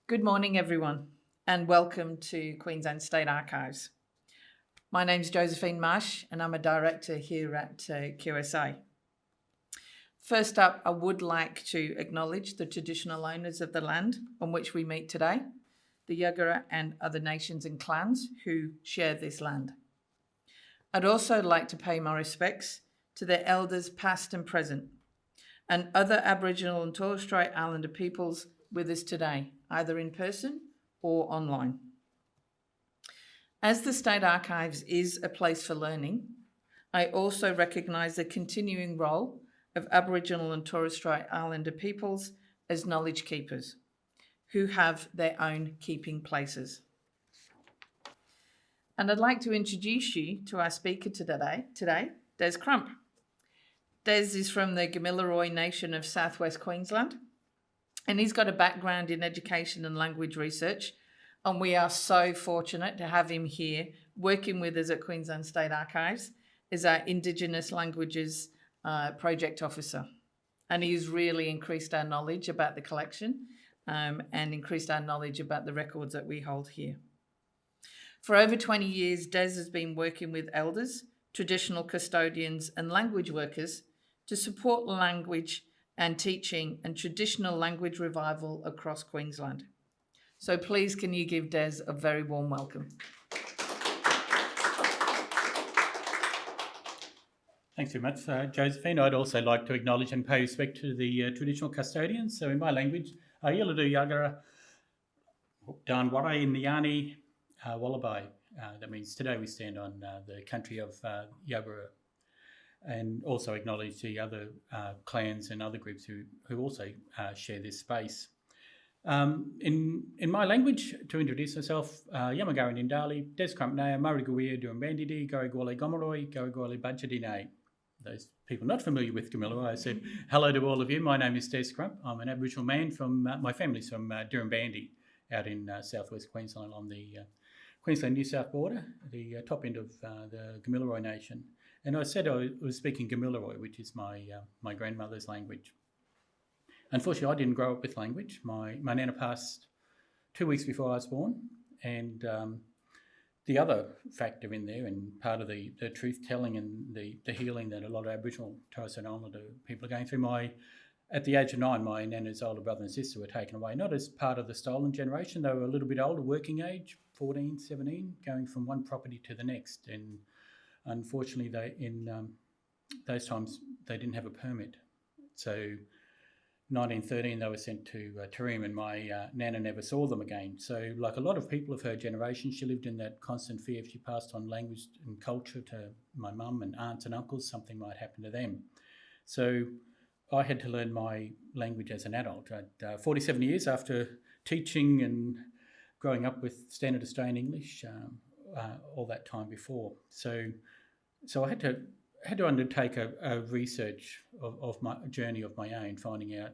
Good morning, everyone, and welcome to Queensland State Archives. My name's Josephine Marsh, and I'm a director here at QSA. First up, I would like to acknowledge the traditional owners of the land on which we meet today, the Yagara and other nations and clans who share this land. I'd also like to pay my respects to their elders past and present, and other Aboriginal and Torres Strait Islander peoples with us today, either in person or online. As the State Archives is a place for learning, I also recognise the continuing role of Aboriginal and Torres Strait Islander peoples as knowledge keepers, who have their own keeping places. And I'd like to introduce you to our speaker today, Des Crump. Des is from the Gamilaroi Nation of Southwest Queensland, and he's got a background in education and language research, and we are so fortunate to have him here working with us at Queensland State Archives as our Indigenous Languages Project Officer. And he's really increased our knowledge about the collection and increased our knowledge about the records that we hold here. For over 20 years, Des has been working with elders, traditional custodians and language workers to support language and teaching and traditional language revival across Queensland. So please can you give Des a very warm welcome. Thanks very much, Josephine. I'd also like to acknowledge and pay respect to the traditional custodians. So in my language, Yiladu Yagara, Danwara Nyani, Wallaby. That means today we stand on the country of Yagara, and also acknowledge the other clans and other groups who also share this space. In my language, to introduce myself, Yamagara Nindali, Des Crumpnaya, Murriguia, Durambandidi, Gorigwale Gomeroi, Gorigwale Budgetine. Those people not familiar with Gamilaroi, I said hello to all of you. My name is Des Crump. I'm an Aboriginal man from, my family's from Durambandi out in southwest Queensland on the Queensland-New South border, the top end of the Gamilaroi Nation. And I said I was speaking Gamilaroi, which is my grandmother's language. Unfortunately, I didn't grow up with language. My nana passed 2 weeks before I was born, and the other factor in there, and part of the truth-telling and the healing that a lot of Aboriginal Torres Strait Islander people are going through, at the age of 9, my nana's older brother and sister were taken away, not as part of the stolen generation. They were a little bit older, working age, 14, 17, going from one property to the next. And unfortunately, in those times, they didn't have a permit. So 1913, they were sent to Tarim, and my nana never saw them again. So like a lot of people of her generation, she lived in that constant fear if she passed on language and culture to my mum and aunts and uncles, something might happen to them. So I had to learn my language as an adult. At 47 years after teaching and growing up with standard Australian English, all that time before. So I had to undertake a research of my journey of my own, finding out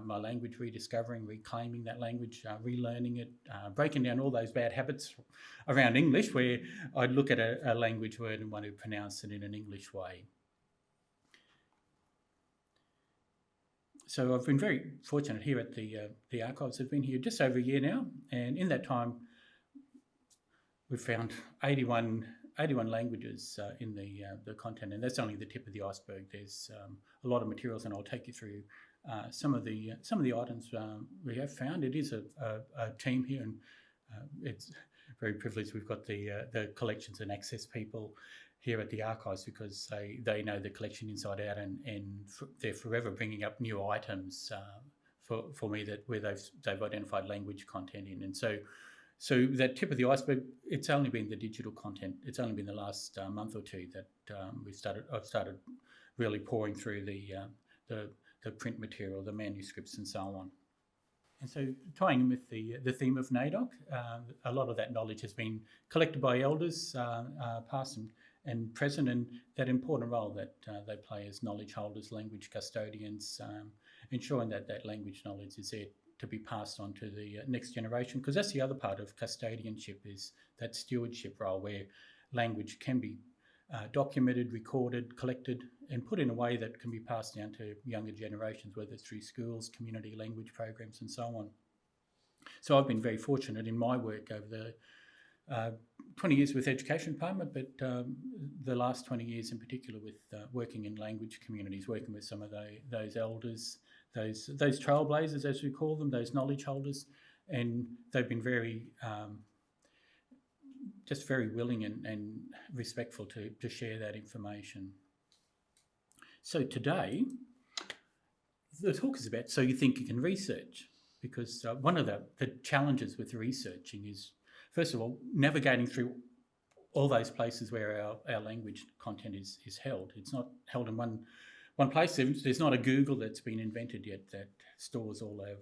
my language, rediscovering, reclaiming that language, relearning it, breaking down all those bad habits around English where I'd look at a language word and want to pronounce it in an English way. So I've been very fortunate here at the archives. I've been here just over a year now, and in that time, we've found 81 languages in the content, and that's only the tip of the iceberg. There's a lot of materials, and I'll take you through some of the items we have found. It is a team here, and it's very privileged. We've got the collections and access people here at the archives because they know the collection inside out, and they're forever bringing up new items for me where they've identified language content in, and so that tip of the iceberg, it's only been the digital content. It's only been the last month or two that I've started really pouring through the print material, the manuscripts, and so on. And so, tying in with the theme of NAIDOC, a lot of that knowledge has been collected by elders, past and present, and that important role that they play as knowledge holders, language custodians, ensuring that language knowledge is there to be passed on to the next generation, because that's the other part of custodianship, is that stewardship role where language can be documented, recorded, collected, and put in a way that can be passed down to younger generations, whether it's through schools, community language programs, and so on. So I've been very fortunate in my work over the 20 years with Education Department, but the last 20 years in particular with working in language communities, working with some of those elders, those trailblazers, as we call them, those knowledge holders, and they've been very just very willing and respectful to share that information. So today, the talk is about so you think you can research, because one of the challenges with researching is, first of all, navigating through all those places where our language content is held. It's not held in one place. There's not a Google that's been invented yet that stores all of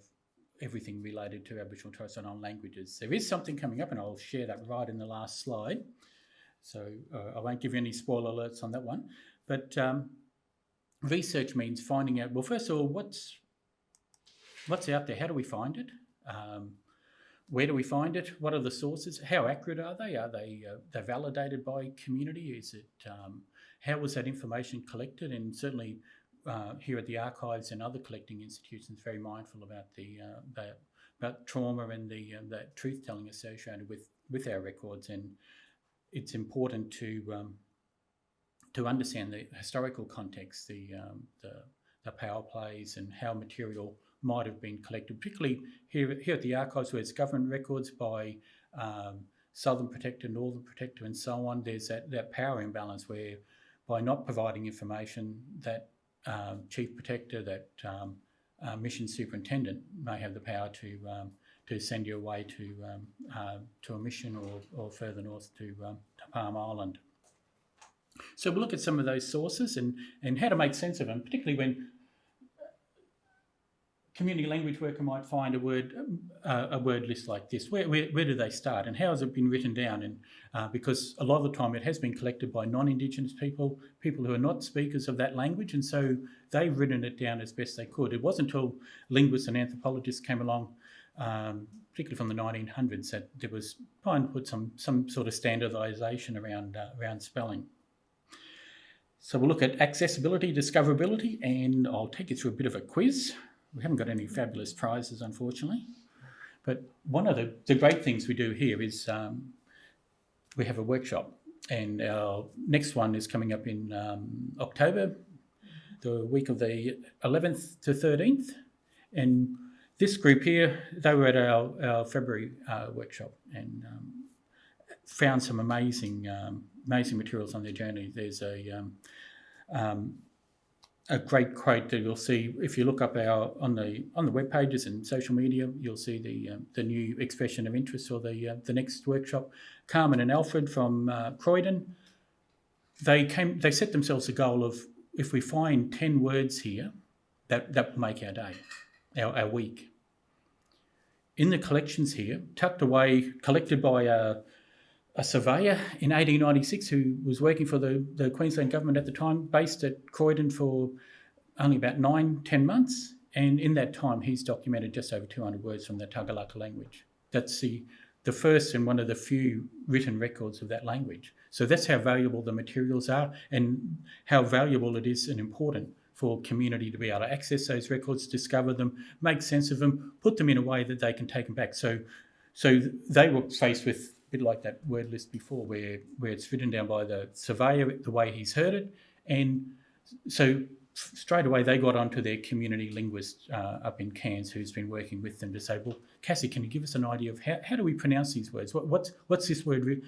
everything related to Aboriginal and Torres Strait Islander languages. There is something coming up, and I'll share that right in the last slide. So I won't give you any spoiler alerts on that one. But research means finding out, well, first of all, what's out there? How do we find it? Where do we find it? What are the sources? How accurate are they? Are they validated by community? Is it how was that information collected? And certainly here at the archives and other collecting institutions, very mindful about about trauma and that truth telling associated with our records. And it's important to understand the historical context, the power plays, and how material might have been collected, particularly here at the archives where it's government records by Southern Protector, Northern Protector, and so on. There's that power imbalance where by not providing information, that Chief Protector, that Mission Superintendent may have the power to send you away to a mission or further north to Palm Island. So we'll look at some of those sources and how to make sense of them, particularly when community language worker might find a word list like this. Where do they start, and how has it been written down? And because a lot of the time it has been collected by non-Indigenous people who are not speakers of that language, and so they've written it down as best they could. It wasn't until linguists and anthropologists came along, particularly from the 1900s, that there was trying to put some sort of standardisation around spelling. So we'll look at accessibility, discoverability, and I'll take you through a bit of a quiz. We haven't got any fabulous prizes, unfortunately. But one of the great things we do here is we have a workshop, and our next one is coming up in October, the week of the 11th to 13th. And this group here, they were at our February workshop and found some amazing materials on their journey. There's a great quote that you'll see if you look up on the web pages and social media. You'll see the new expression of interest or the next workshop. Carmen and Alfred from Croydon, they set themselves a goal of, if we find 10 words here, that will make our day, our week. In the collections here, tucked away, collected by a surveyor in 1896 who was working for the Queensland government at the time, based at Croydon for only about 9-10 months. And in that time, he's documented just over 200 words from the Tagalaka language. That's the first and one of the few written records of that language. So that's how valuable the materials are and how valuable it is and important for community to be able to access those records, discover them, make sense of them, put them in a way that they can take them back. So they were faced with bit like that word list before, where it's written down by the surveyor the way he's heard it, and so straight away they got onto their community linguist up in Cairns, who's been working with them to say, well, Cassie, can you give us an idea of how do we pronounce these words? What's this word?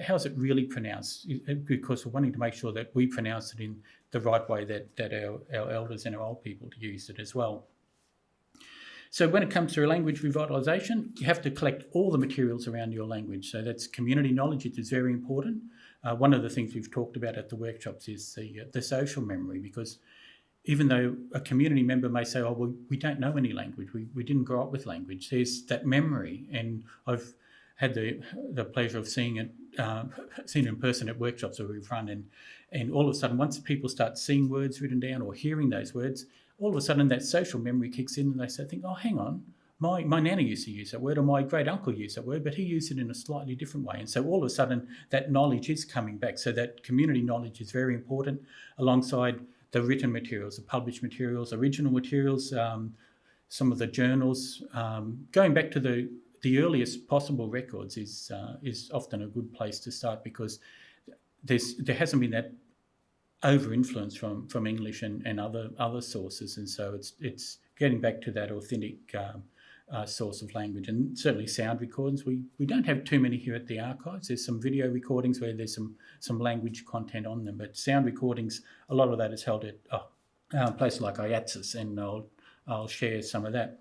How's it really pronounced? Because we're wanting to make sure that we pronounce it in the right way that our elders and our old people use it as well. So when it comes to language revitalisation, you have to collect all the materials around your language. So that's community knowledge, which is very important. One of the things we've talked about at the workshops is the social memory, because even though a community member may say, oh, well, we don't know any language, we didn't grow up with language, there's that memory. And I've had the pleasure of seeing it in person at workshops that we've run, and all of a sudden, once people start seeing words written down or hearing those words, all of a sudden that social memory kicks in and they start thinking, oh, hang on, my nana used to use that word, or my great uncle used that word, but he used it in a slightly different way. And so all of a sudden that knowledge is coming back. So that community knowledge is very important, alongside the written materials, the published materials, original materials, some of the journals. Going back to the earliest possible records is often a good place to start, because there hasn't been that over influence from English and other sources, and so it's getting back to that authentic source of language. And certainly sound recordings, we don't have too many here at the archives. There's some video recordings where there's some language content on them, but sound recordings, a lot of that is held at places like IATSIS, and I'll share some of that.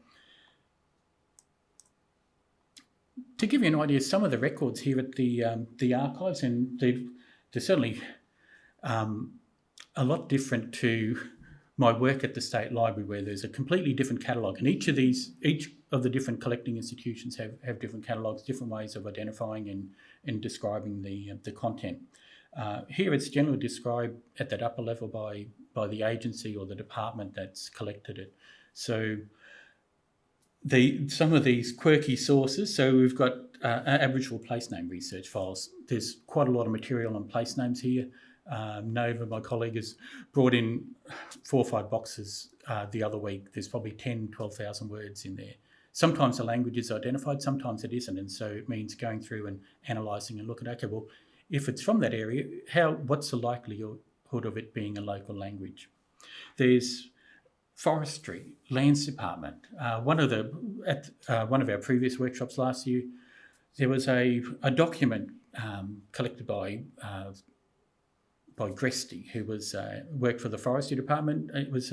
To give you an idea, some of the records here at the archives, and they're certainly a lot different to my work at the State Library, where there's a completely different catalogue, and each of the different collecting institutions have different catalogues, different ways of identifying and describing the content. Here it's generally described at that upper level by the agency or the department that's collected it. So some of these quirky sources, so we've got Aboriginal place name research files. There's quite a lot of material on place names here. Nova, my colleague, has brought in 4 or 5 boxes the other week. There's probably 12,000 words in there. Sometimes the language is identified, sometimes it isn't, and so it means going through and analysing and looking at, okay, well, if it's from that area, what's the likelihood of it being a local language? There's forestry, lands department. One of our previous workshops last year, there was a document collected by Gresty, who worked for the forestry department. It was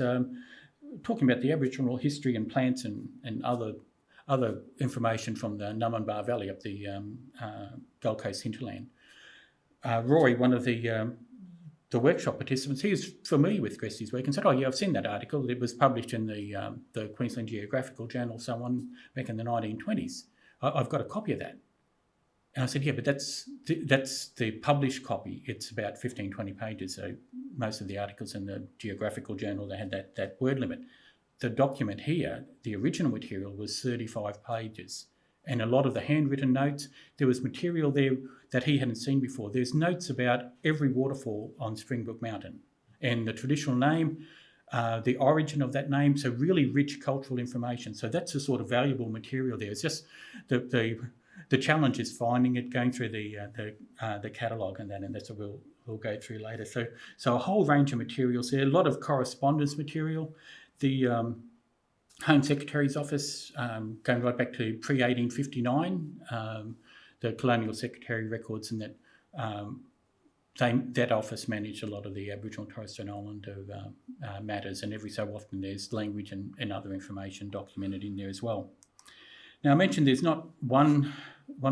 talking about the Aboriginal history and plants and other information from the Numinbah Valley up the Gold Coast hinterland. Roy, one of the workshop participants, he was familiar with Gresty's work and said, "Oh yeah, I've seen that article. It was published in the Queensland Geographical Journal, so on, back in the 1920s. I've got a copy of that." And I said, "Yeah, but that's the published copy. It's about 15, 20 pages. So most of the articles in the Geographical Journal, they had that word limit. The document here, the original material, was 35 pages. And a lot of the handwritten notes, there was material there that he hadn't seen before. There's notes about every waterfall on Springbrook Mountain and the traditional name, the origin of that name, so really rich cultural information. So that's the sort of valuable material there. It's just the challenge is finding it, going through the catalogue and that's what we'll go through later. So a whole range of materials there, a lot of correspondence material. The Home Secretary's Office, going right back to pre-1859, the Colonial Secretary records, and that office managed a lot of the Aboriginal and Torres Strait Islander matters, and every so often there's language and other information documented in there as well. Now, I mentioned there's not one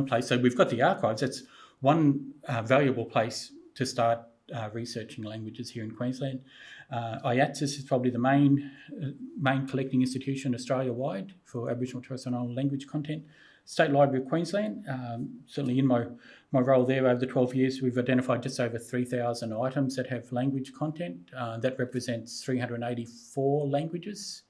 place, so we've got the archives. That's one valuable place to start researching languages here in Queensland. IATSIS is probably the main collecting institution Australia-wide for Aboriginal and Torres Strait Islander language content. State Library of Queensland, certainly in my role there over the 12 years, we've identified just over 3,000 items that have language content. That represents 384 languages,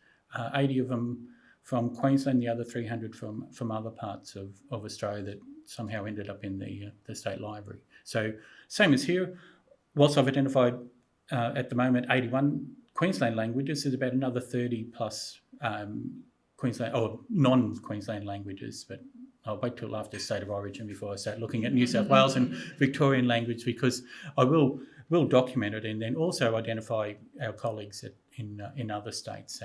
80 of them from Queensland, the other 300 from other parts of Australia that somehow ended up in the State Library. So same as here, whilst I've identified at the moment 81 Queensland languages, there's about another 30 plus Queensland or non-Queensland languages, but I'll wait till after State of Origin before I start looking at New South Wales and Victorian language, because I will document it and then also identify our colleagues in other states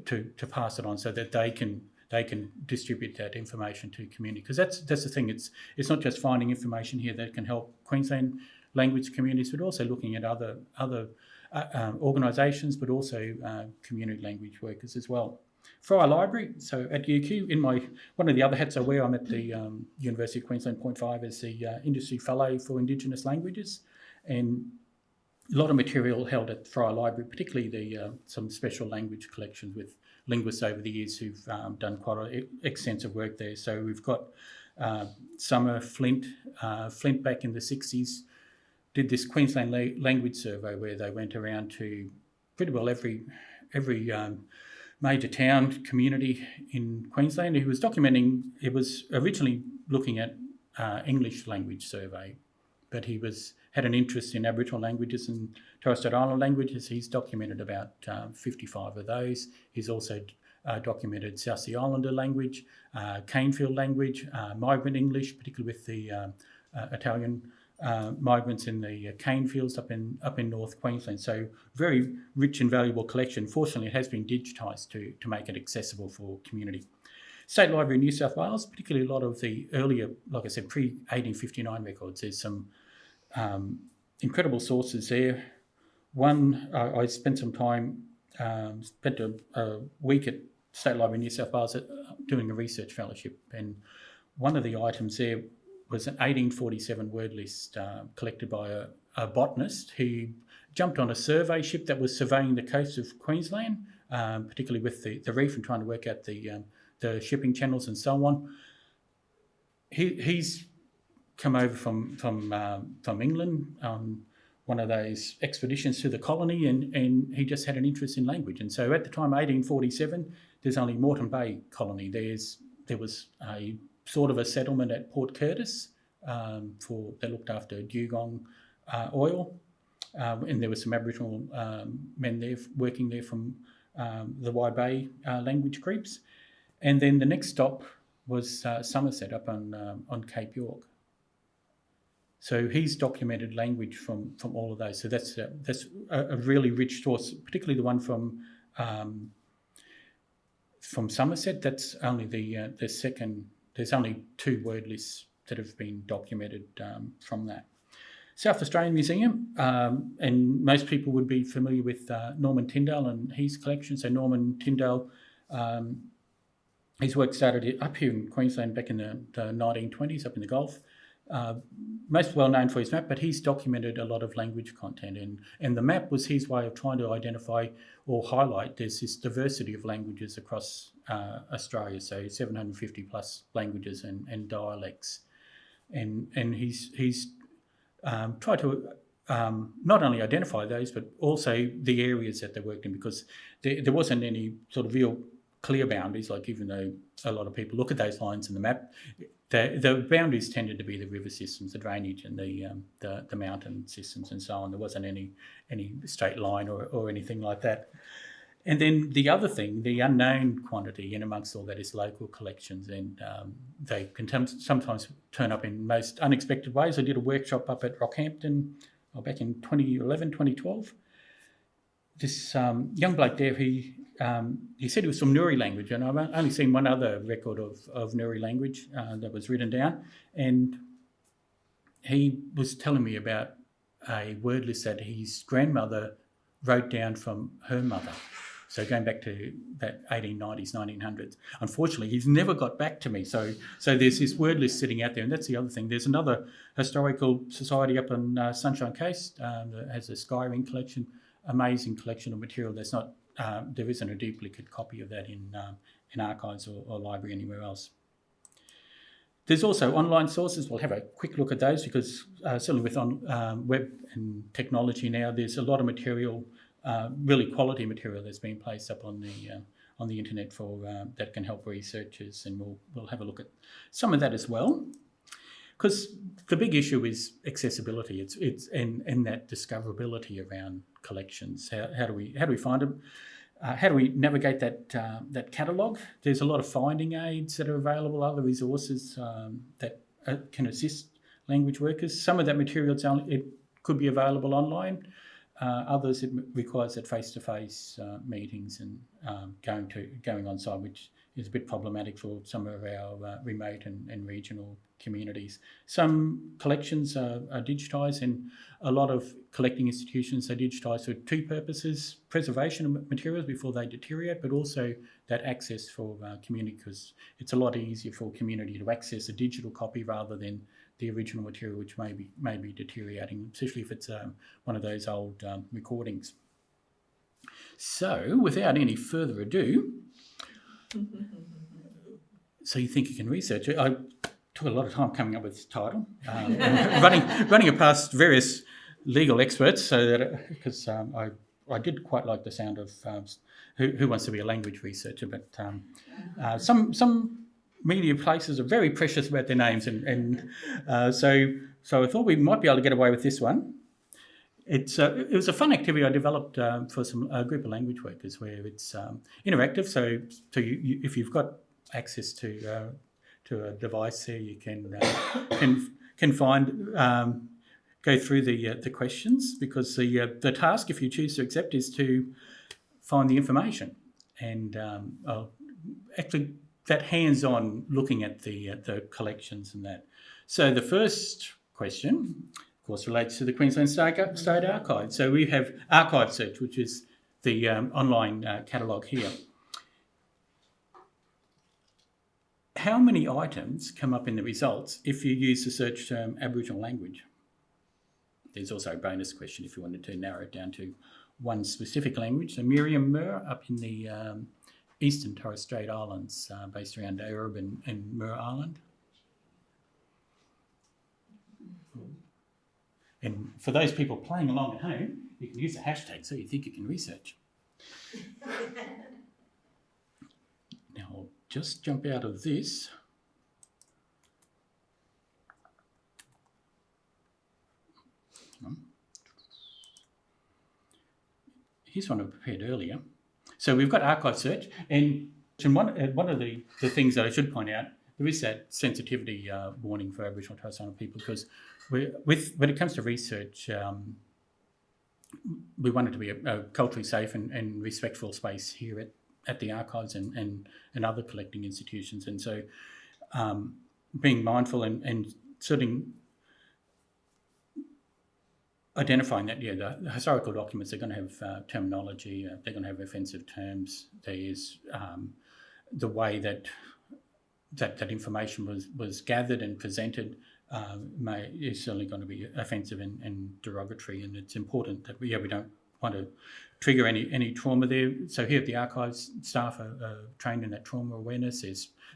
to pass it on so that they can distribute that information to community. Because that's the thing. It's not just finding information here that can help Queensland language communities, but also looking at other organisations, but also community language workers as well. For our library, so at UQ, one of the other hats I wear, I'm at the University of Queensland Point 5 as the Industry Fellow for Indigenous Languages, and a lot of material held for our library, particularly some special language collections with linguists over the years who've done quite extensive work there. So we've got Summer Flint back in the 60s, did this Queensland language survey where they went around to pretty well every major town, community in Queensland. He was documenting, it was originally looking at English language survey, but he had an interest in Aboriginal languages and Torres Strait Islander languages. He's documented about 55 of those. He's also documented South Sea Islander language, Canefield language, migrant English, particularly with the Italian migrants in the cane fields up in North Queensland. So very rich and valuable collection. Fortunately, it has been digitised to make it accessible for community. State Library of New South Wales, particularly a lot of the earlier, like I said, pre-1859 records. There's some incredible sources there. One, I spent some time, spent a week at State Library of New South Wales doing a research fellowship, and one of the items there was an 1847 word list collected by a botanist who jumped on a survey ship that was surveying the coast of Queensland, particularly with the reef and trying to work out the shipping channels and so on. He's come over from England on one of those expeditions to the colony, and he just had an interest in language. And so at the time, 1847, there's only Moreton Bay colony. There was a sort of a settlement at Port Curtis that looked after dugong oil, and there were some Aboriginal men there working there from the Wide Bay language groups. And then the next stop was Somerset up on Cape York. So he's documented language from all of those. So that's a really rich source, particularly the one from Somerset. That's only the second. There's only 2 word lists that have been documented from that. South Australian Museum, and most people would be familiar with Norman Tyndale and his collection. So Norman Tyndale, his work started up here in Queensland back in the 1920s, up in the Gulf. Most well known for his map, but he's documented a lot of language content, and the map was his way of trying to identify or highlight there's this diversity of languages across Australia, so 750 plus languages and dialects, and he's tried to not only identify those but also the areas that they worked in, because there wasn't any sort of real clear boundaries, like even though a lot of people look at those lines in the map, the boundaries tended to be the river systems, the drainage, and the mountain systems and so on. There wasn't any straight line or anything like that. And then the other thing, the unknown quantity in amongst all that is local collections, and they can sometimes turn up in most unexpected ways. I did a workshop up at Rockhampton back in 2011, 2012. This young bloke there, he said it was from Nuri language, and I've only seen one other record of Nuri language that was written down, and he was telling me about a word list that his grandmother wrote down from her mother. So going back to that 1890s, 1900s. Unfortunately, he's never got back to me. So there's this word list sitting out there, and that's the other thing. There's another historical society up on Sunshine Coast that has a Skyring collection, amazing collection of material. There's not, there isn't a duplicate copy of that in archives or library anywhere else. There's also online sources. We'll have a quick look at those, because certainly with web and technology now, there's a lot of material, really quality material that's been placed up on the internet for that can help researchers, and we'll have a look at some of that as well. Because the big issue is accessibility. It's and that discoverability around collections. How do we find them? How do we navigate that catalogue? There's a lot of finding aids that are available, other resources that can assist language workers. Some of that material it could be available online. Others, it requires that face-to-face meetings and going on site, which is a bit problematic for some of our remote and regional communities. Some collections are digitised, and a lot of collecting institutions are digitised for 2 purposes: preservation of materials before they deteriorate, but also that access for community, because it's a lot easier for community to access a digital copy rather than the original material, which may be deteriorating, especially if it's one of those old recordings. So, without any further ado, so you think you can research it? I took a lot of time coming up with this title, running it past various legal experts, so that because I did quite like the sound of who wants to be a language researcher, but some media places are very precious about their names, and so I thought we might be able to get away with this one. it was a fun activity I developed for a group of language workers where it's interactive. So if you've got access to a device there, you can find go through the questions, because the task, if you choose to accept, is to find the information, and actually that hands-on looking at the collections and that. So the first question, of course, relates to the Queensland State Archive. So we have Archive Search, which is the online catalogue here. How many items come up in the results if you use the search term Aboriginal language? There's also a bonus question if you wanted to narrow it down to one specific language. So Miriam Mer up in the Eastern Torres Strait Islands, based around Arab and Mer Island. And for those people playing along at home, you can use the hashtag so you think you can research. Now I'll just jump out of this. Here's one I prepared earlier. So we've got Archive Search, and one of the things that I should point out, there is that sensitivity warning for Aboriginal and Torres Strait Islander people, because when it comes to research, we want it to be a culturally safe and respectful space here at the archives and other collecting institutions. And so being mindful and certainly identifying that, the historical documents are going to have terminology, they're going to have offensive terms. There's the way that information was gathered and presented is certainly going to be offensive and derogatory, and it's important that we don't want to trigger any trauma there. So here at the archives, staff are trained in that trauma awareness.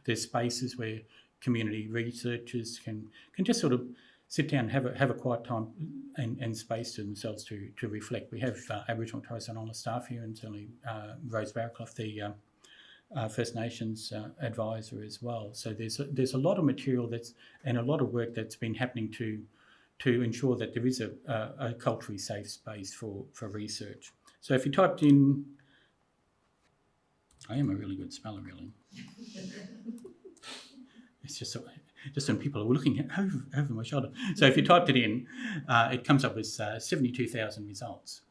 There's spaces where community researchers can just sort of sit down and have a quiet time and space to themselves to reflect. We have Aboriginal and Torres Strait Islander staff here, and certainly Rose Barraclough, the First Nations advisor as well. So there's a lot of material and a lot of work that's been happening to ensure that there is a culturally safe space for research. So if you typed in, I am a really good speller, really. It's just when people are looking over my shoulder. So if you typed it in, it comes up with 72,000 results,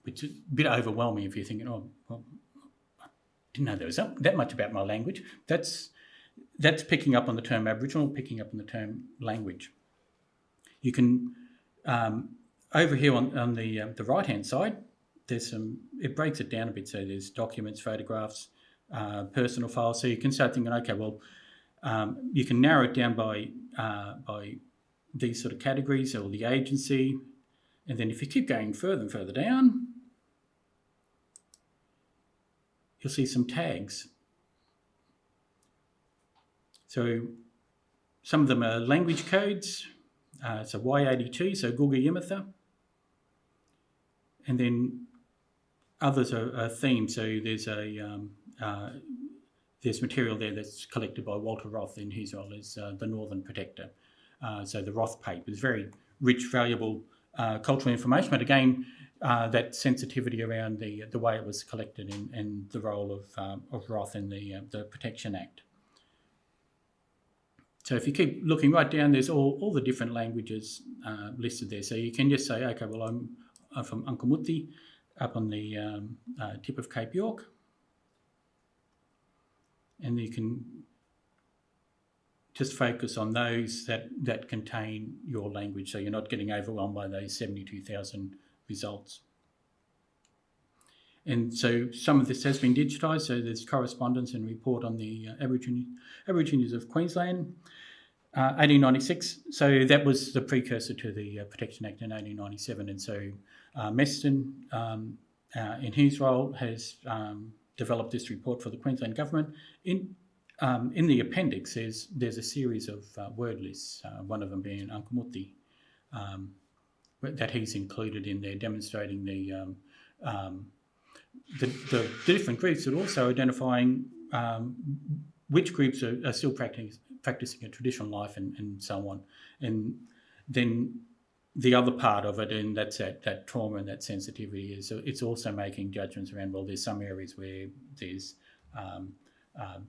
which is a bit overwhelming if you're thinking, oh, well, I didn't know there was that much about my language. That's picking up on the term Aboriginal, picking up on the term language. You can, over here on the right-hand side, it breaks it down a bit. So there's documents, photographs, personal files. So you can start thinking, okay, well, you can narrow it down by these sort of categories or the agency. And then if you keep going further and further down, you'll see some tags. So some of them are language codes. So Y82, so Gulga Yimithirr. And then others are themes. So there's material there that's collected by Walter Roth in his role as the Northern Protector. So the Roth paper is very rich, valuable cultural information, but again, that sensitivity around the way it was collected and the role of Roth in the Protection Act. So if you keep looking right down, there's all the different languages listed there. So you can just say, okay, well, I'm from Unkamuthi, up on the tip of Cape York. And you can just focus on those that contain your language, so you're not getting overwhelmed by those 72,000 results. And so some of this has been digitised, so there's correspondence and report on the Aborigines of Queensland, 1896. So that was the precursor to the Protection Act in 1897. And so Meston, in his role, has developed this report for the Queensland Government. In the appendix, there's a series of word lists, one of them being Unkamuthi, that he's included in there, demonstrating the different groups, but also identifying which groups are still practicing a traditional life and so on. And then the other part of it, and that's that trauma and that sensitivity, is it's also making judgments around, well, there's some areas where there's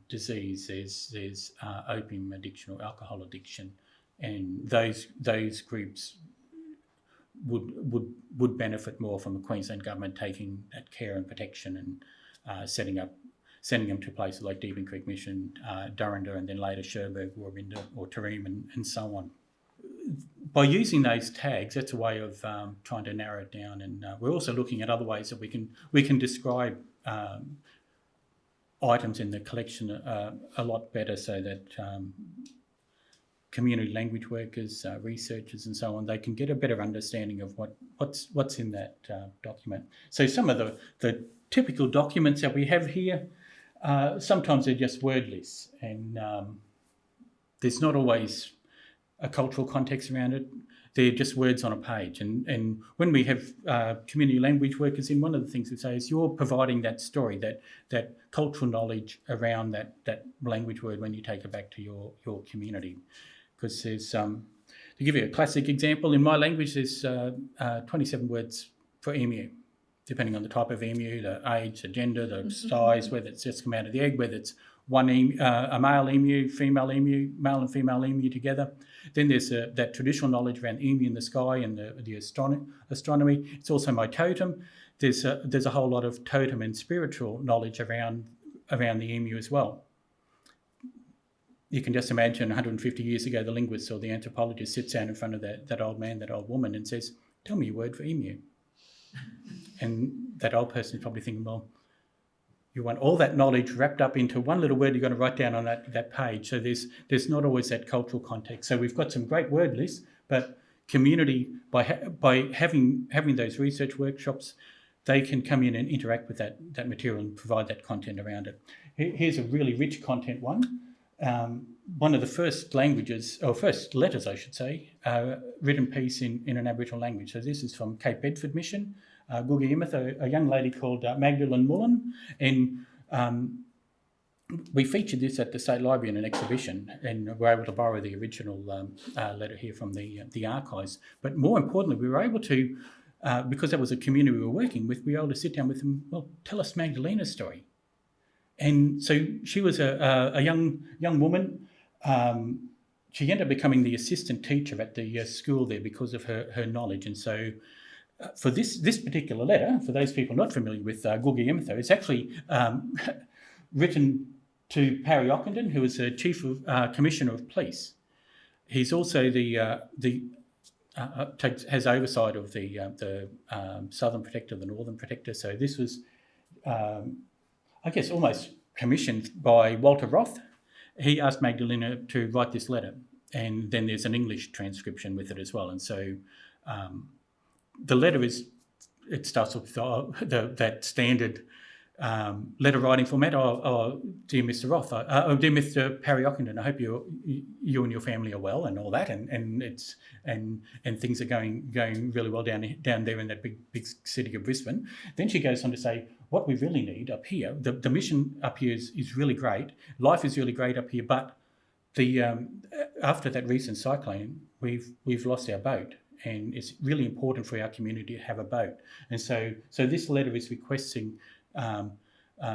disease, there's opium addiction or alcohol addiction, and those groups would benefit more from the Queensland government taking that care and protection and sending them to places like Deebing Creek Mission, Durranda, and then later Cherbourg, Warrinda or Tareem and so on. By using those tags, that's a way of trying to narrow it down, and we're also looking at other ways that we can describe items in the collection a lot better, so that community language workers, researchers, and so on, they can get a better understanding of what's in that document. So some of the typical documents that we have here, sometimes they're just word lists, and there's not always a cultural context around it. They're just words on a page. And when we have community language workers in, one of the things we say is you're providing that story, that cultural knowledge around that language word when you take it back to your community. Because there's, to give you a classic example, in my language there's 27 words for emu, depending on the type of emu, the age, the gender, the size, whether it's just come out of the egg, whether it's one a male emu, male and female emu together. Then there's that traditional knowledge around emu in the sky and the astronomy. It's also my totem. There's a whole lot of totem and spiritual knowledge around the emu as well. You can just imagine 150 years ago, the linguist or the anthropologist sits down in front of that old man, that old woman, and says, "Tell me a word for emu." And that old person is probably thinking, well, you want all that knowledge wrapped up into one little word you're going to write down on that page. So there's not always that cultural context. So we've got some great word lists, but community, by having those research workshops, they can come in and interact with that material and provide that content around it. Here's a really rich content one. One of the first languages, or first letters, I should say, written piece in an Aboriginal language. So this is from Cape Bedford Mission, Guuga Yimith, a young lady called Magdalene Mullen, and we featured this at the State Library in an exhibition, and were able to borrow the original letter here from the archives. But more importantly, we were able to, because that was a community we were working with, we were able to sit down with them. Well, tell us Magdalena's story. And so she was a young woman. She ended up becoming the assistant teacher at the school there because of her knowledge. And so for this particular letter, for those people not familiar with Guuga Yimith, it's actually written to Parry Ockenden, who is the Chief of Commissioner of Police. He's also has oversight of the Southern Protector, the Northern Protector. So this was, I guess, almost commissioned by Walter Roth. He asked Magdalena to write this letter, and then there's an English transcription with it as well. And so the letter starts with that standard letter writing format. Dear Mr. Roth, dear Mr. Parry Ockenden, I hope you and your family are well and all that, and things are going really well down there in that big city of Brisbane. Then she goes on to say, what we really need up here, the mission up here is really great. Life is really great up here, but after that recent cyclone, we've lost our boat, and it's really important for our community to have a boat. And so this letter is requesting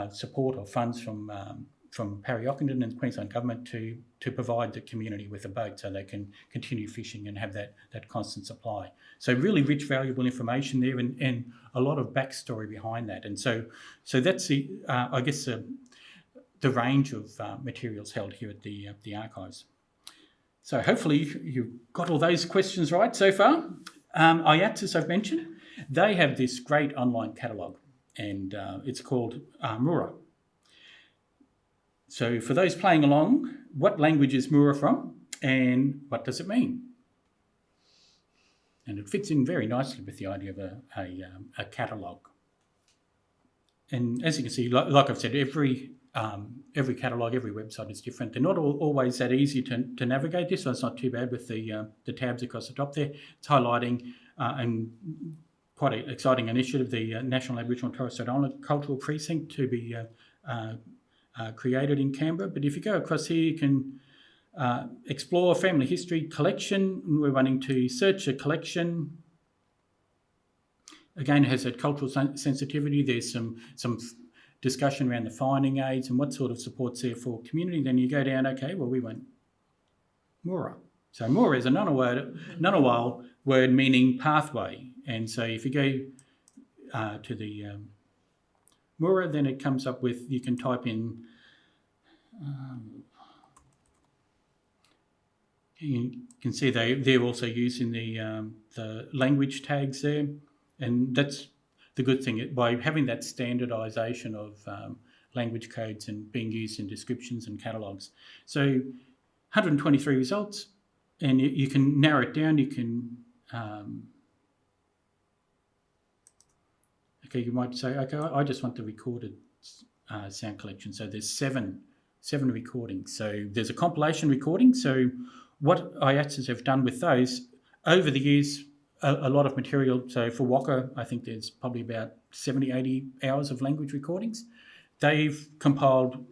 support or funds from Parry Ockenden and the Queensland Government to provide the community with a boat so they can continue fishing and have that constant supply. So really rich, valuable information there, and a lot of backstory behind that. And so that's I guess the range of materials held here at the archives. So hopefully you've got all those questions right so far. IATS, as I've mentioned, they have this great online catalogue, and it's called Mura. So for those playing along, what language is Mura from, and what does it mean? And it fits in very nicely with the idea of a catalogue. And as you can see, like I've said, every catalogue, every website is different. They're not always that easy to navigate. This one's not too bad with the tabs across the top there. It's highlighting and quite an exciting initiative, the National Aboriginal and Torres Strait Islander Cultural Precinct to be created in Canberra. But if you go across here, you can Explore family history collection. We're wanting to search a collection. Again, it has that cultural sensitivity. There's some discussion around the finding aids and what sort of support's there for community. Then you go down, okay, well, we want Mura. So Mura is a Ngunnawal word meaning pathway. And so if you go to the Mura, then it comes up with, you can type in, you can see they're also using the language tags there. And that's the good thing. By having that standardisation of language codes and being used in descriptions and catalogues. So 123 results, and you can narrow it down. You can, okay, you might say, okay, I just want the recorded sound collection. So there's seven recordings. So there's a compilation recording. So what IATSES have done with those, over the years, a lot of material. So for Waka, I think there's probably about 70, 80 hours of language recordings. They've compiled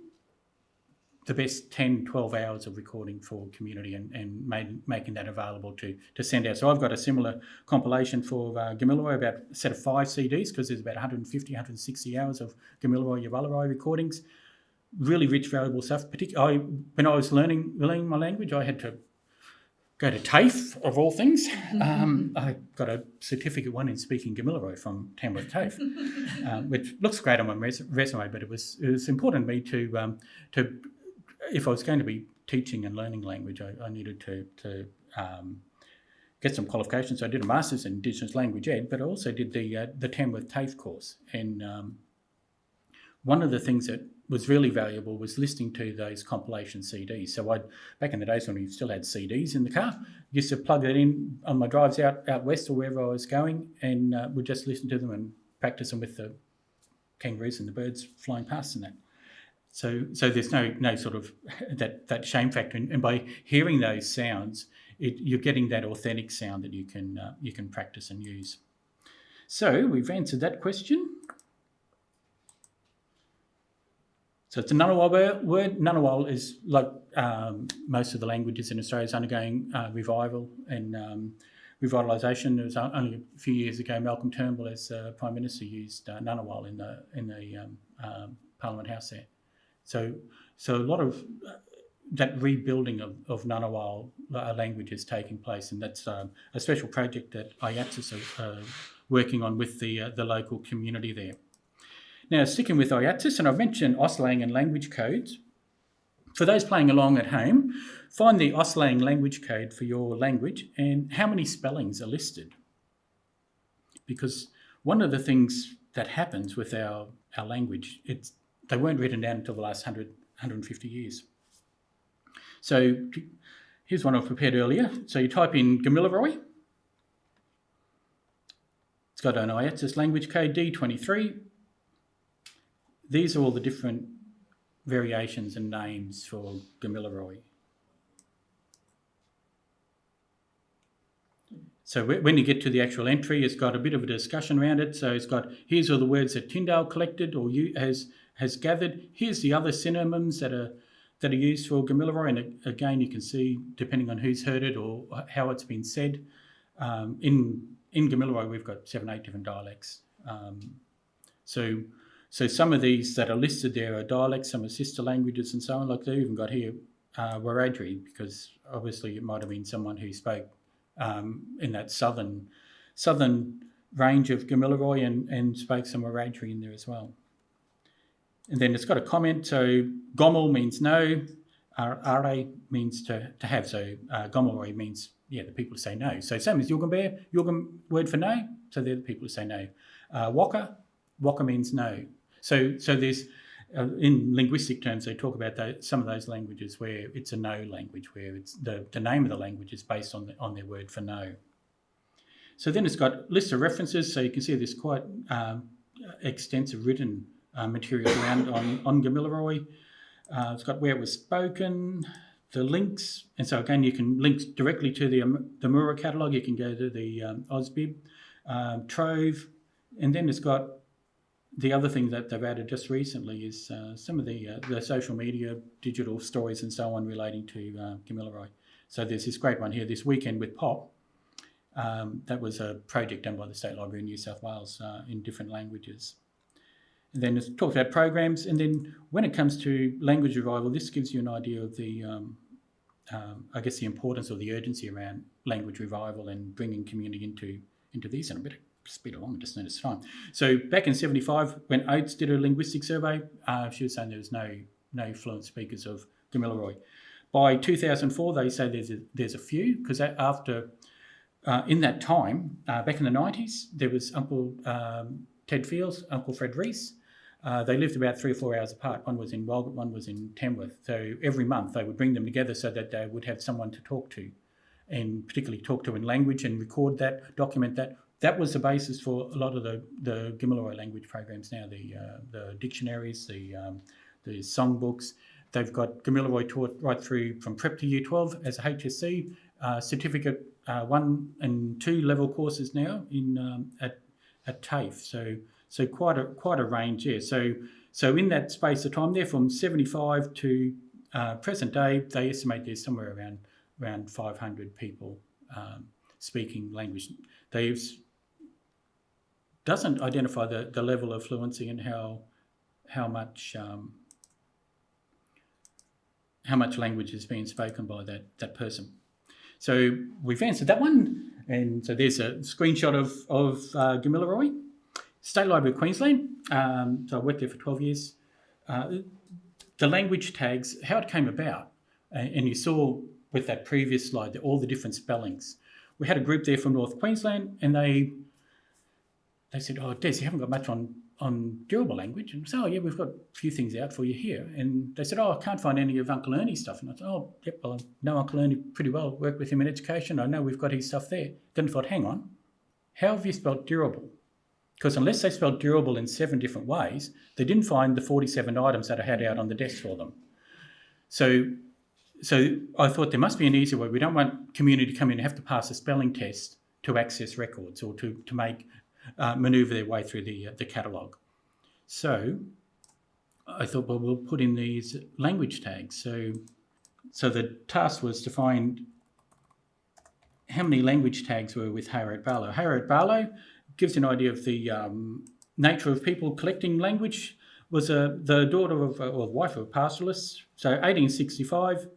the best 10, 12 hours of recording for community and making that available to send out. So I've got a similar compilation for Gamilaroi, about a set of 5 CDs, because there's about 150, 160 hours of Gamilaroi Yawaluroi recordings. Really rich, valuable stuff. When I was learning my language, I had to go to TAFE, of all things. I got a certificate one in speaking Gamilaroi from Tamworth TAFE, which looks great on my resume, but it was important to me to if I was going to be teaching and learning language, I needed to get some qualifications. So I did a Master's in Indigenous Language Ed, but I also did the Tamworth TAFE course. And one of the things that was really valuable was listening to those compilation CDs. So back in the days when we still had CDs in the car, used to plug that in on my drives out west or wherever I was going, and would just listen to them and practice them with the kangaroos and the birds flying past and that. So there's no sort of that shame factor, and by hearing those sounds, you're getting that authentic sound that you can practice and use. So we've answered that question. So it's a Ngunnawal word. Ngunnawal is, like most of the languages in Australia, is undergoing revival and revitalisation. It was only a few years ago, Malcolm Turnbull, as Prime Minister, used Ngunnawal in the Parliament House there. So a lot of that rebuilding of Ngunnawal language is taking place, and that's a special project that IATSES are working on with the local community there. Now, sticking with IATSES, and I've mentioned Auslan and language codes. For those playing along at home, find the Auslan language code for your language and how many spellings are listed. Because one of the things that happens with our language, they weren't written down until the last 100, 150 years. So here's one I've prepared earlier. So you type in Gamilaroi. It's got an IATSES language code D23. These are all the different variations and names for Gamilaroi. So when you get to the actual entry, it's got a bit of a discussion around it. So it's got, here's all the words that Tyndale collected or has gathered. Here's the other synonyms that are used for Gamilaroi. And again, you can see, depending on who's heard it or how it's been said, in Gamilaroi, we've got 7, 8 different dialects. So some of these that are listed there are dialects, some are sister languages and so on. Like they even got here Wiradjuri, because obviously it might have been someone who spoke in that southern range of Gamilaroi and spoke some Wiradjuri in there as well. And then it's got a comment. So Gomel means no, Are means to have. So Gomeroi means, the people who say no. So same as Yugambeh, Yugam word for no, so they're the people who say no. Waka means no. So there's, in linguistic terms, they talk about some of those languages where it's a no language, where it's the name of the language is based on their word for no. So then it's got lists of references, so you can see there's quite extensive written material around on Gamilaroi. It's got where it was spoken, the links, and so again you can link directly to the Mura catalogue. You can go to the AusBib, Trove, and then it's got the other thing that they've added just recently is some of the social media, digital stories and so on relating to Gamilaroi. So there's this great one here, This Weekend with Pop. That was a project done by the State Library in New South Wales in different languages. And then it talks about programs, and then when it comes to language revival, this gives you an idea of the, I guess, the importance or the urgency around language revival and bringing community into these. And I better speed along, I just noticed time. So back in 75, when Oates did a linguistic survey, she was saying there was no fluent speakers of Gamilaroi. By 2004, they say there's a few, because after in that time, back in the 90s, there was Uncle Ted Fields, Uncle Fred Rees. They lived about 3 or 4 hours apart. One was in Walgett, one was in Tamworth. So every month they would bring them together so that they would have someone to talk to, and particularly talk to in language and record that, document that. That was the basis for a lot of the Gamilaroi language programs now, the dictionaries, the songbooks. They've got Gamilaroi taught right through from prep to year 12 as a HSC, certificate 1 and 2 level courses now at TAFE. So quite a range there. So in that space of time there, from 75 to present day, they estimate there's somewhere around 500 people speaking language. They doesn't identify the level of fluency and how much language is being spoken by that person. So we've answered that one, and so there's a screenshot of Gamilaroi. State Library of Queensland, so I worked there for 12 years. The language tags, how it came about, and you saw with that previous slide all the different spellings. We had a group there from North Queensland, and they said, "Oh, Des, you haven't got much on durable language." And I said, "Oh, yeah, we've got a few things out for you here." And they said, "Oh, I can't find any of Uncle Ernie's stuff." And I said, "Oh, yep, well, I know Uncle Ernie pretty well, worked with him in education. I know we've got his stuff there." Then I thought, hang on, how have you spelled durable? Because unless they spelled durable in 7 different ways, they didn't find the 47 items that I had out on the desk for them. So I thought there must be an easier way. We don't want community to come in and have to pass a spelling test to access records or to make manoeuvre their way through the catalogue. So I thought, well, we'll put in these language tags. So the task was to find how many language tags were with Hayrat Barlow. Hayrat Barlow gives you an idea of the nature of people collecting language. Was the daughter of, or wife of a pastoralist. So 1865,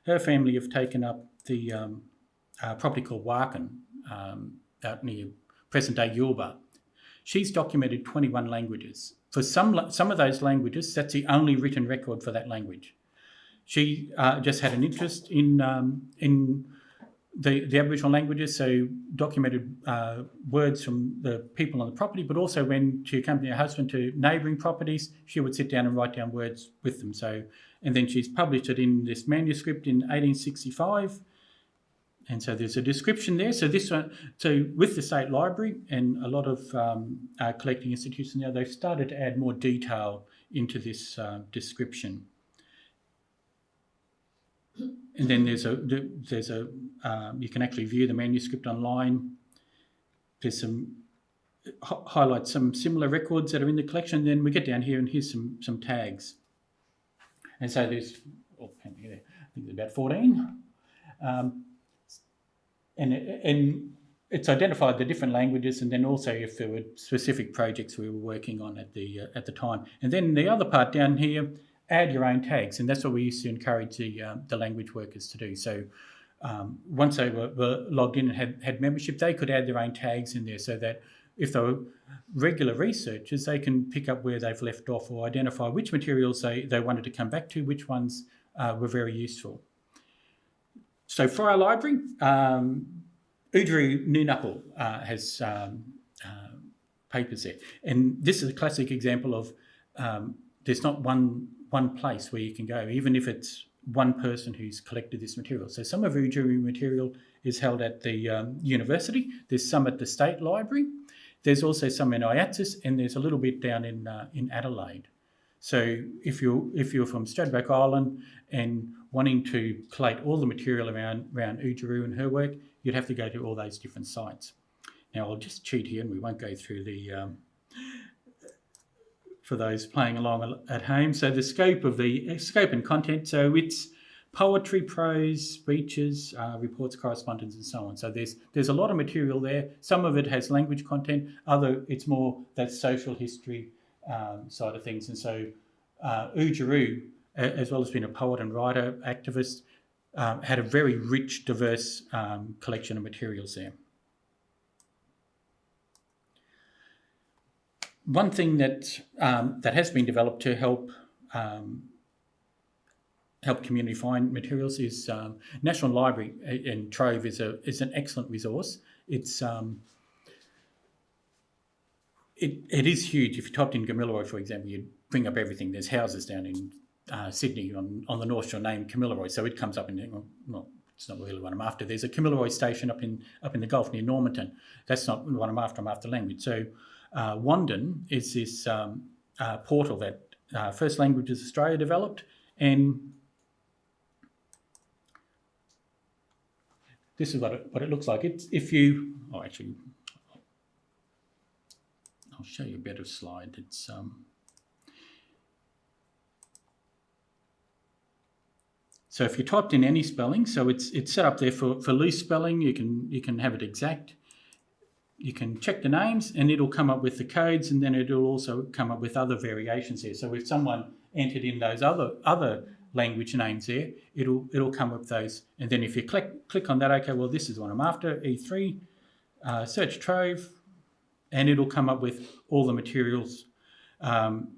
her family have taken up the property called Warkin out near present-day Yulba. She's documented 21 languages. For some of those languages, that's the only written record for that language. She just had an interest in the Aboriginal languages, so documented words from the people on the property, but also when she accompanied her husband to neighbouring properties, she would sit down and write down words with them. So, and then she's published it in this manuscript in 1865. And so there's a description there. So this one, so with the State Library and a lot of collecting institutions now, they've started to add more detail into this description. And then there's a you can actually view the manuscript online. There's some highlight some similar records that are in the collection. Then we get down here and here's some tags. And so there's, I think there's about 14. And it's identified the different languages, and then also if there were specific projects we were working on at the time. And then the other part down here, add your own tags, and that's what we used to encourage the language workers to do. So once they were logged in and had membership, they could add their own tags in there, so that if they were regular researchers, they can pick up where they've left off or identify which materials they wanted to come back to, which ones were very useful. So for our library, Oodgeroo Noonuccal has papers there. And this is a classic example of there's not one place where you can go, even if it's one person who's collected this material. So some of Oodgeroo material is held at the university. There's some at the State Library. There's also some in IATSIS, and there's a little bit down in Adelaide. So if you're from Stradbroke Island and wanting to collate all the material around Oodgeroo and her work, you'd have to go to all those different sites. Now I'll just cheat here, and we won't go through for those playing along at home. So the scope and content. So it's poetry, prose, speeches, reports, correspondence, and so on. So there's a lot of material there. Some of it has language content. It's more that social history side of things. And so U Giroux, as well as being a poet and writer, activist, had a very rich, diverse collection of materials there. One thing that has been developed to help community find materials is National Library in Trove is an excellent resource. It's it is huge. If you typed in Gamilaroi, for example, you'd bring up everything. There's houses down in Sydney on the North Shore named Kamilaroi, so it comes up in well, it's not really what I'm after. There's a Kamilaroi station up in the Gulf near Normanton. That's not what I'm after. I'm after language. So Wandin is this portal that First Languages Australia developed, and this is what it looks like. It's I'll show you a better slide. It's so if you typed in any spelling, so it's set up there for loose spelling. You can have it exact. You can check the names, and it'll come up with the codes, and then it'll also come up with other variations here. So if someone entered in those other language names there, it'll come up with those. And then if you click on that, okay, well, this is what I'm after, E3, search Trove, and it'll come up with all the materials on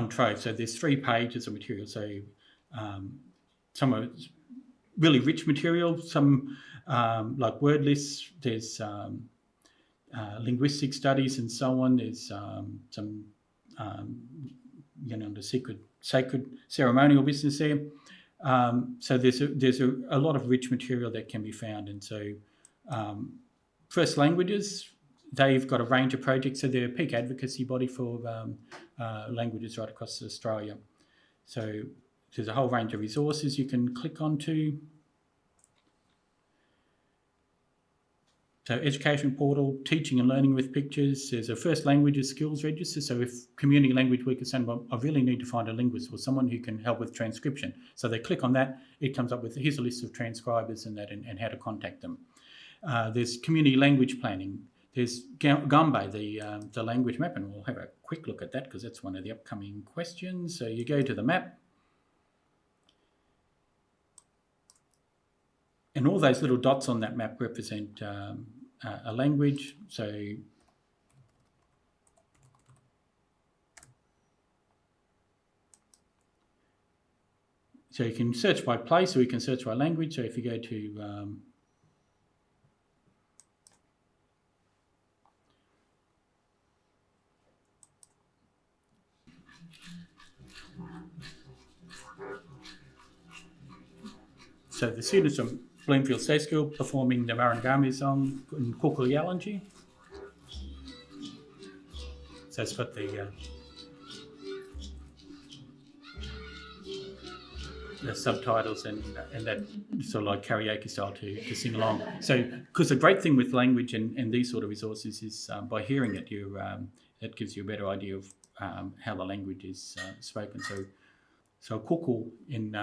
Trove. So there's 3 pages of material. So some of it's really rich material, some like word lists, there's linguistic studies and so on. There's some the sacred ceremonial business there. So there's a lot of rich material that can be found. And so First Languages, they've got a range of projects. So they're a peak advocacy body for languages right across Australia. So there's a whole range of resources you can click onto. So education portal, teaching and learning with pictures. There's a First Languages skills register. So if Community Language Week is saying, well, I really need to find a linguist or someone who can help with transcription. So they click on that, it comes up with, here's a list of transcribers and that, and how to contact them. There's community language planning. There's Gambay, the language map, and we'll have a quick look at that because that's one of the upcoming questions. So you go to the map, and all those little dots on that map represent a language. So you can search by place, or you can search by language. So if you go to so the students from Bloomfield State School performing the Marangami song in Kukuyalanji. So it's got the subtitles and that sort of like karaoke style to sing along. So because the great thing with language and these sort of resources is by hearing it, it gives you a better idea of how the language is spoken. So kuku in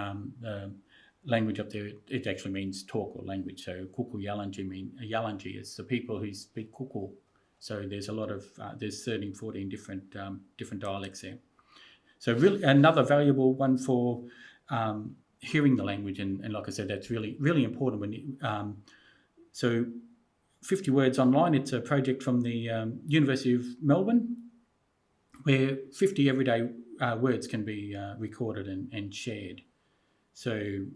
language up there, it actually means talk or language. So Yalanji is the people who speak kuku. So there's a lot of there's 13, 14 different dialects there. So really another valuable one for hearing the language, and like I said, that's really, really important when you, so 50 Words Online, it's a project from the University of Melbourne where 50 everyday words can be recorded and shared. So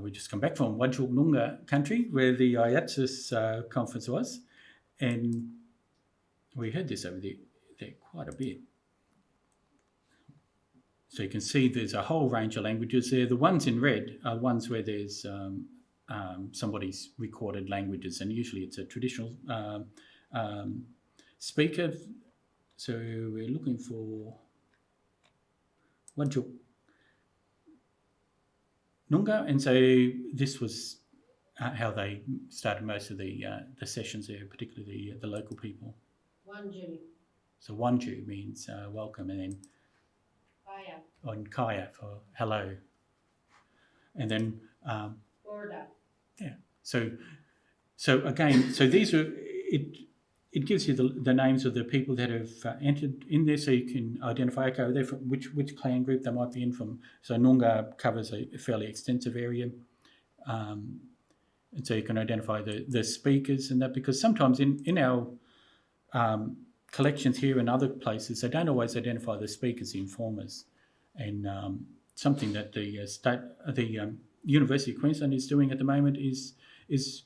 we just come back from Whadjuk Noongar country where the IATSIS conference was, and we heard this over there quite a bit. So you can see there's a whole range of languages there. The ones in red are ones where there's somebody's recorded languages, and usually it's a traditional speaker. So we're looking for Whadjuk Noongar, and so this was how they started most of the sessions there, particularly the local people. Wandjeri. So Wanju means welcome, and then Kaya. on Kaya for hello. And then Florida. yeah. So again, so these are it gives you the names of the people that have entered in there, so you can identify, okay, they're from which clan group they might be in from. So Noongar covers a fairly extensive area, and so you can identify the speakers and that, because sometimes in our collections here and other places, they don't always identify the speakers, the informers, and something that the University of Queensland is doing at the moment is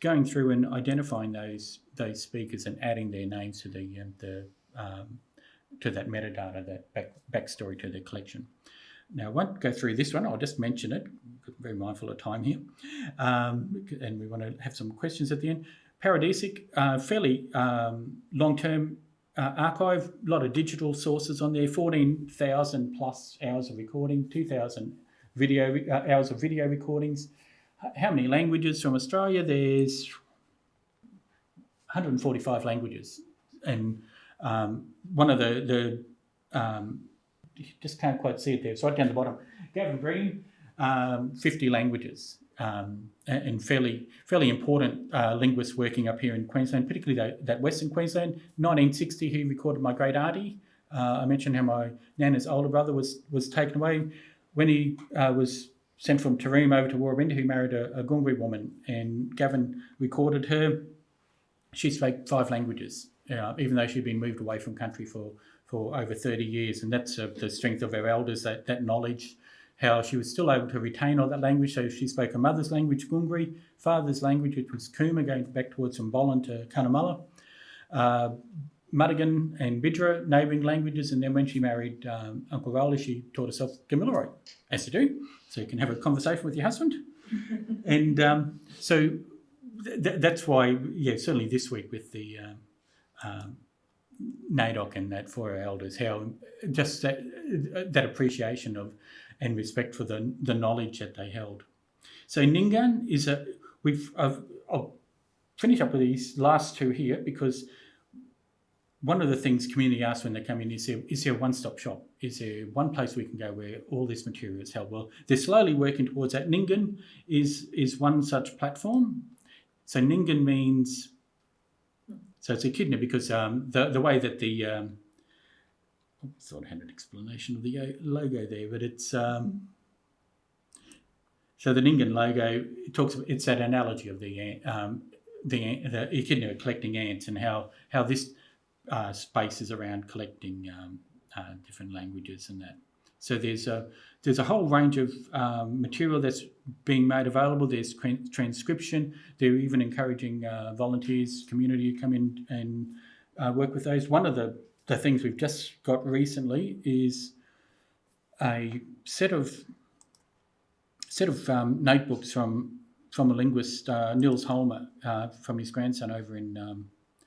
going through and identifying those speakers and adding their names to to that metadata, that backstory to their collection. Now, I won't go through this one. I'll just mention it. I'm very mindful of time here, and we want to have some questions at the end. Paradisic, fairly long-term archive, a lot of digital sources on there, 14,000 plus hours of recording, 2,000 hours of video recordings. How many languages from Australia? There's 145 languages, and one of the you just can't quite see it there. It's right down the bottom. Gavin Green, 50 languages, and fairly important linguists working up here in Queensland, particularly that Western Queensland. 1960, he recorded my great auntie. I mentioned how my nana's older brother was taken away when he was sent from Taroom over to Warrabinda. He married a Gungri woman, and Gavin recorded her. She spoke 5 languages, even though she'd been moved away from country for over 30 years. And that's the strength of our elders, that knowledge, how she was still able to retain all that language. So she spoke her mother's language, Gungri, father's language, which was Cooma, going back towards Mbolan to Cunnamulla, Mudigan and Bidra, neighbouring languages. And then when she married Uncle Rowley, she taught herself Gamilaroi, as you do. So you can have a conversation with your husband. And so that's why, certainly this week with the NAIDOC and that for our elders, how just that appreciation of and respect for the knowledge that they held. So Ningan is I'll finish up with these last 2 here, because one of the things community asks when they come in is there a one-stop shop? Is there one place we can go where all this material is held? Well, they're slowly working towards that. Ningan is one such platform. So Ningan means, so it's echidna because the way that the, I thought I had an explanation of the logo there, but it's, so the Ningan logo, it's that analogy of the echidna collecting ants, and how this space is around collecting different languages and that. So there's a whole range of material that's being made available. There's transcription. They're even encouraging volunteers, community to come in and work with those. One of the things we've just got recently is a set of notebooks from a linguist, Nils Holmer, from his grandson over in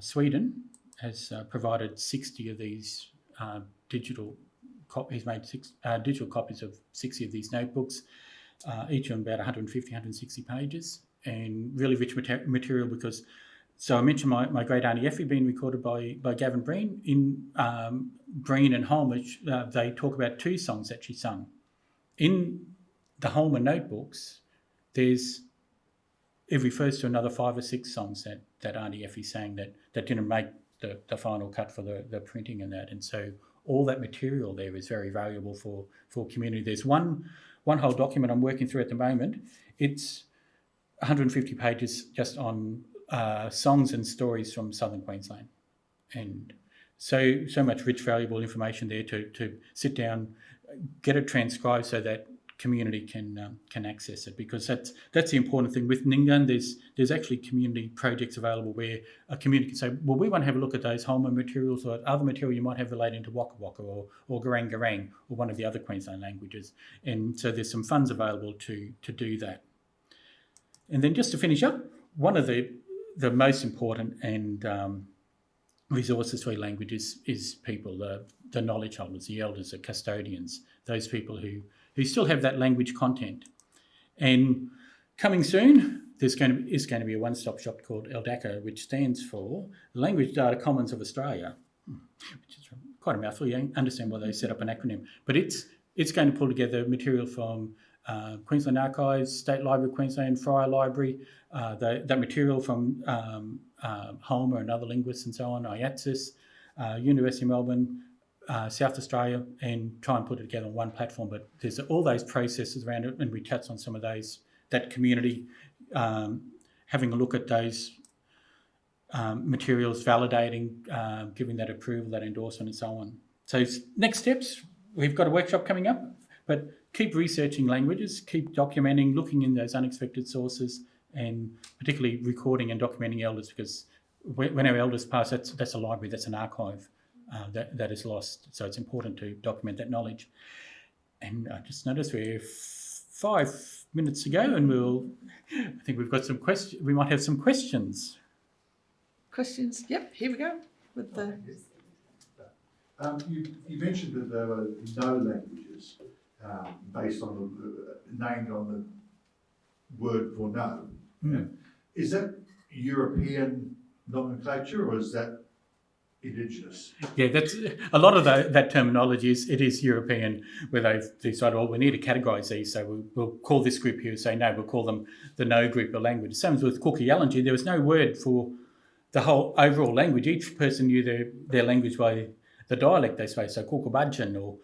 Sweden, has provided 60 of these digital copies. He's made digital copies of 60 of these notebooks, each on about 150, 160 pages, and really rich material because, so I mentioned my great auntie Effie being recorded by Gavin Breen. In Breen and Holmer, they talk about 2 songs that she sung. In the Holmer notebooks, it refers to another 5 or 6 songs that Auntie Effie sang that didn't make the final cut for the printing and that. And so all that material there is very valuable for community. There's one whole document I'm working through at the moment. It's 150 pages just on songs and stories from southern Queensland. And so much rich, valuable information there to sit down, get it transcribed so that community can access it, because that's the important thing with Ningan. There's actually community projects available where a community can say, well, we want to have a look at those Holmer materials or other material you might have relating to Waka Waka or Garang Garang or one of the other Queensland languages. And so there's some funds available to do that. And then just to finish up, one of the most important and resources for languages is people, the knowledge holders, the elders, the custodians, those people who still have that language content. And coming soon, is going to be a one-stop shop called LDACA, which stands for Language Data Commons of Australia, which is quite a mouthful. You understand why they set up an acronym, but it's going to pull together material from Queensland Archives, State Library of Queensland, Fryer Library, that material from Holmer and other linguists and so on, IATSIS, University of Melbourne, South Australia, and try and put it together on one platform. But there's all those processes around it, and we touched on some of those, that community, having a look at those materials, validating, giving that approval, that endorsement and so on. So next steps, we've got a workshop coming up, but keep researching languages, keep documenting, looking in those unexpected sources, and particularly recording and documenting elders, because when our elders pass, that's a library, that's an archive that is lost. So it's important to document that knowledge. And I just noticed we're 5 minutes to go, and I think we've got some questions. We might have some questions. Questions? Yep, here we go with the... You mentioned that there were no languages based on named on the word for no. Mm. Is that European nomenclature, or is that indigenous? Yeah, that's a lot of that terminology is European, where they've decided, we need to categorise these, so we'll call this group here, say no, we'll call them the no group of language. Same as with Kuki-Yalanji, there was no word for the whole overall language. Each person knew their language by the dialect they spoke, so Kukubadjan or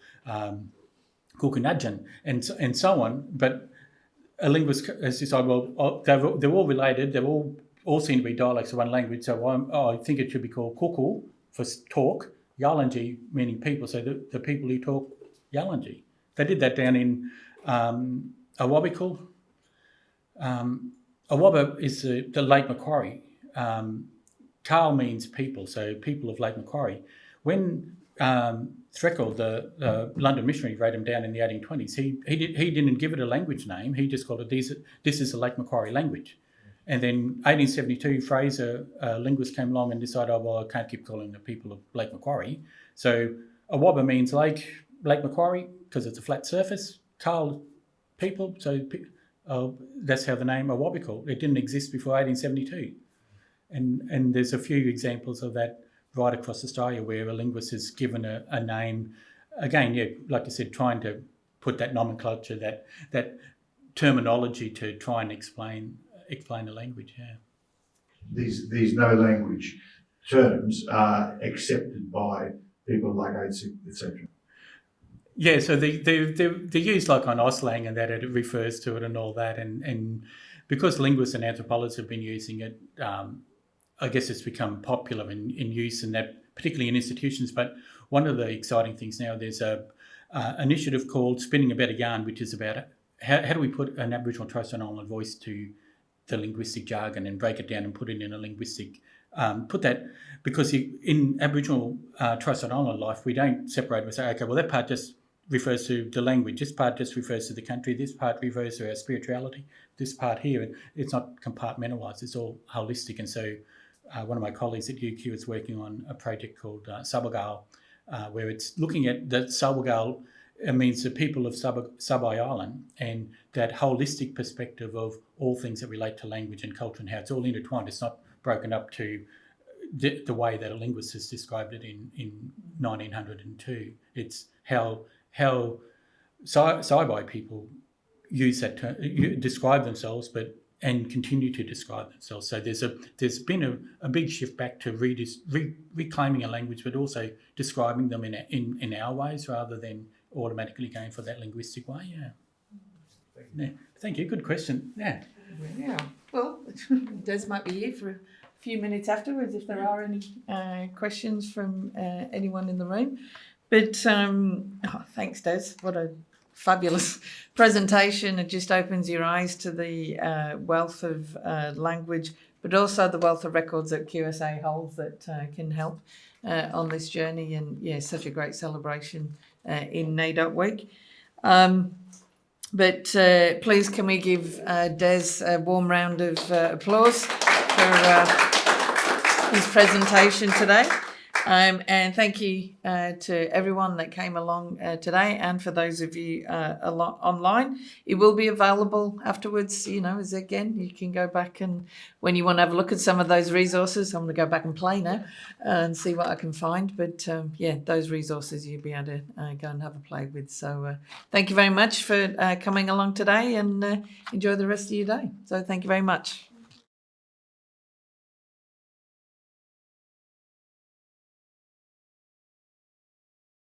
Kukunadjan and so on. But a linguist has decided, they're all related, they all seem to be dialects of one language, so I think it should be called Kuku for talk, Yalanji meaning people, so the people who talk Yalanji. They did that down in Awabakal. Awaba is the Lake Macquarie. Carl means people, so people of Lake Macquarie. When Threkel, the London missionary, wrote him down in the 1820s, he didn't give it a language name. He just called it, this is the Lake Macquarie language. And then 1872, Fraser, a linguist, came along and decided, I can't keep calling the people of Lake Macquarie. So Awaba means Lake Macquarie because it's a flat surface. Carl, people, so that's how the name Awabakal. It didn't exist before 1872. And there's a few examples of that right across Australia where a linguist is given a name. Again, yeah, like I said, trying to put that nomenclature, that terminology to try and explain the language, yeah. These no language terms are accepted by people like AITSIC, etc. Yeah, so they're used like on Auslang and that it refers to it and all that, and because linguists and anthropologists have been using it, I guess it's become popular in use, and that particularly in institutions. But one of the exciting things now, there's a initiative called Spinning a Better Yarn, which is about how do we put an Aboriginal Torres Strait Islander voice to the linguistic jargon and break it down and put it in a linguistic, put that, because in Aboriginal Torres Strait Islander life, we don't separate and say, okay, well, that part just refers to the language, this part just refers to the country, this part refers to our spirituality, this part here, and it's not compartmentalised, it's all holistic. And so one of my colleagues at UQ is working on a project called Sabagal, where it's looking at that Sabagal means the people of Sabai Island, and that holistic perspective of all things that relate to language and culture and how it's all intertwined. It's not broken up to the way that a linguist has described it in 1902. It's how Sabai people use that term, describe themselves, and continue to describe themselves. So there's been a big shift back to reclaiming a language, but also describing them in our ways rather than automatically going for that linguistic way. Yeah. Thank you. Good question. Yeah. Well, Des might be here for a few minutes afterwards if there are any questions from anyone in the room. But thanks, Des. What a fabulous presentation. It just opens your eyes to the wealth of language, but also the wealth of records that QSA holds that can help on this journey. And yeah, such a great celebration in NAIDOC Week. But please, can we give Des a warm round of applause for his presentation today? And thank you to everyone that came along today, and for those of you online. It will be available afterwards. As again, you can go back, and when you want to have a look at some of those resources, I'm going to go back and play now and see what I can find. But those resources you'll be able to go and have a play with. So thank you very much for coming along today, and enjoy the rest of your day. So thank you very much.